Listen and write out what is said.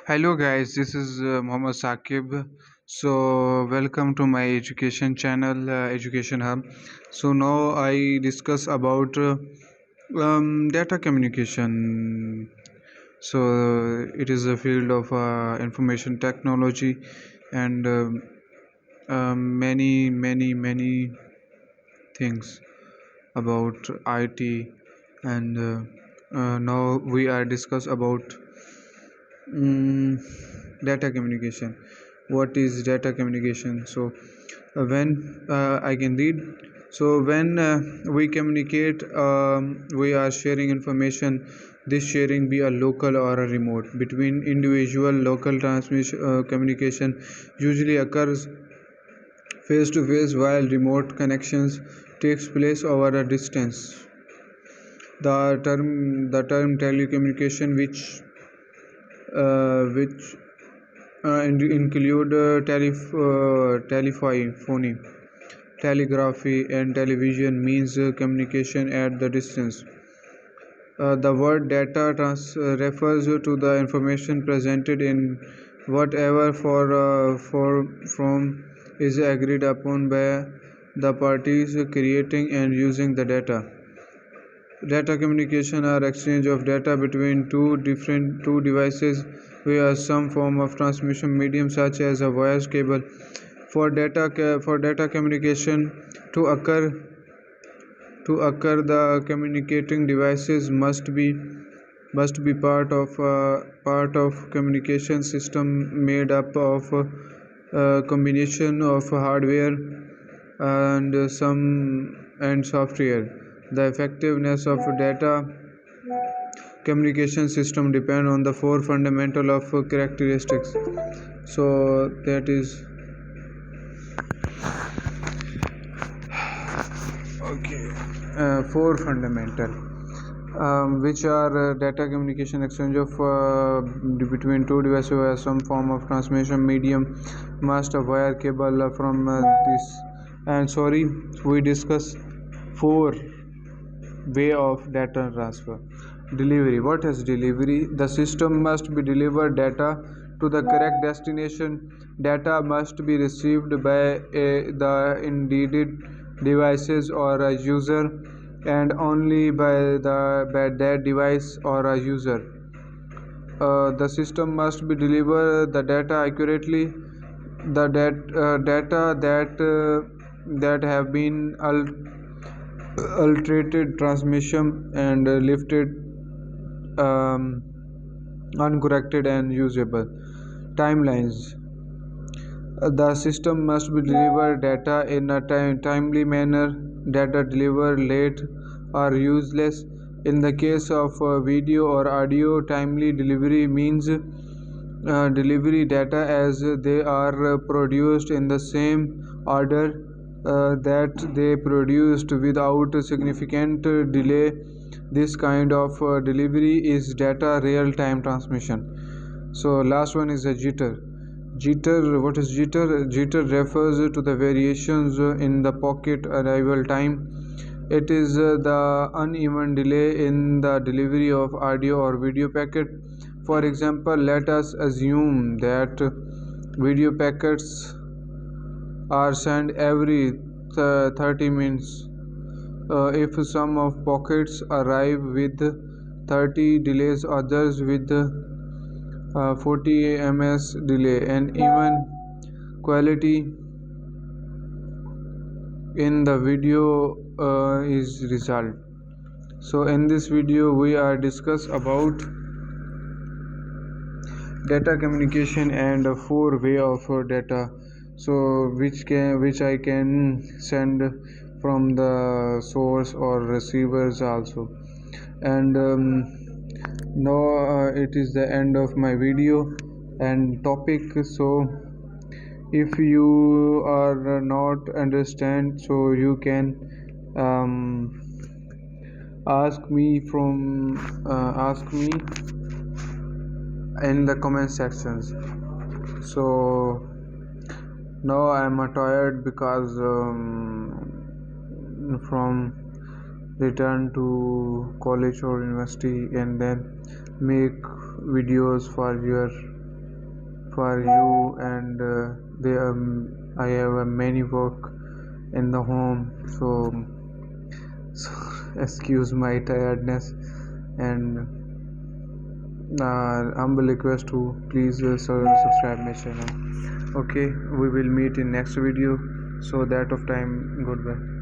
Hello guys, this is Muhammad Saqib. Welcome to my education channel, Education Hub. Now I discuss about data communication. It is a field of information technology and many things about IT. And Now we are discuss about data communication. What is data communication? When I can read. When we communicate, we are sharing information. This sharing be a local or a remote between individual. Local transmission communication usually occurs face to face, while remote connections takes place over a distance. The term telecommunication, which include telephony, telegraphy, and television, means communication at the distance. The word data refers to the information presented in whatever form is agreed upon by the parties creating and using the data. Data communication are exchange of data between two devices via some form of transmission medium such as a wires cable. For data communication to occur, the communicating devices must be part of communication system made up of a combination of hardware and software. The effectiveness of data communication system depend on the four fundamental of characteristics. That is okay. Four fundamental, which are data communication exchange of between two devices via some form of transmission medium, must a wire cable from this. And sorry, we discuss four way of data transfer. Delivery. What is delivery? The system must be delivered data to the correct destination. Data must be received by the intended devices or a user, and only by that device or a user. The system must be deliver the data accurately. The data that have been altered, transmission and lifted uncorrected and usable. Timelines. The system must be deliver data in a timely manner. Data delivered late are useless. In the case of video or audio, timely delivery means delivery data as they are produced in the same order that they produced without significant delay. This kind of delivery is data real-time transmission. Last one is a jitter. What is jitter? Jitter refers to the variations in the pocket arrival time. It is the uneven delay in the delivery of audio or video packet. For example, let us assume that video packets are sent every 30 minutes. If some of pockets arrive with 30 delays, others with 40 ms delay, and even quality in the video is result. In this video we are discuss about data communication and four way of data, which I can send from the source or receivers also. And now it is the end of my video and topic. So if you are not understand, so you can ask me in the comment sections. So now I am tired because from return to college or university and then make videos for your for you, and I have many work in the home, so excuse my tiredness, and humble request to please subscribe my channel. Okay, we will meet in next video. So that of time, goodbye.